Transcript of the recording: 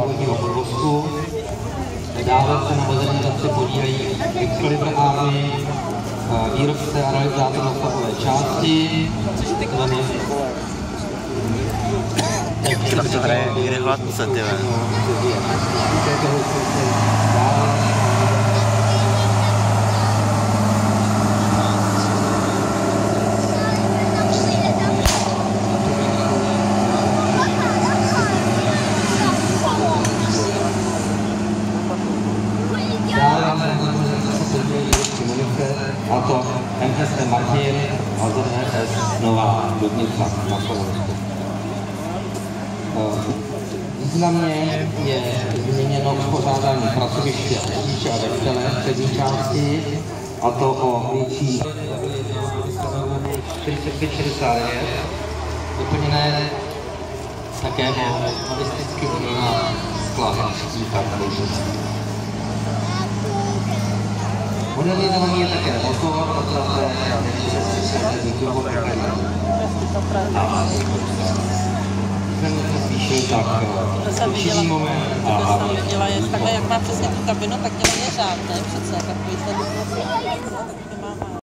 původního podvozku. Dále se na modernizaci podílejí Excalibur Army, výrobce a realizátor dostavové části. Tak to hraje někde hladce, ty ve. A to MSC Martin a ZS Nová Dubnica na Slovensku. Významně je změněno uspořádání pracoviště řidiče a vektele v přední části, a to o větší 4569, doplněné také o balisticky odolná skla. Modernizovaný je také motor, protože jsem viděla, je takhle, jak má přesně tu kabinu, tak dělá je řád, ne? Přece, takový ten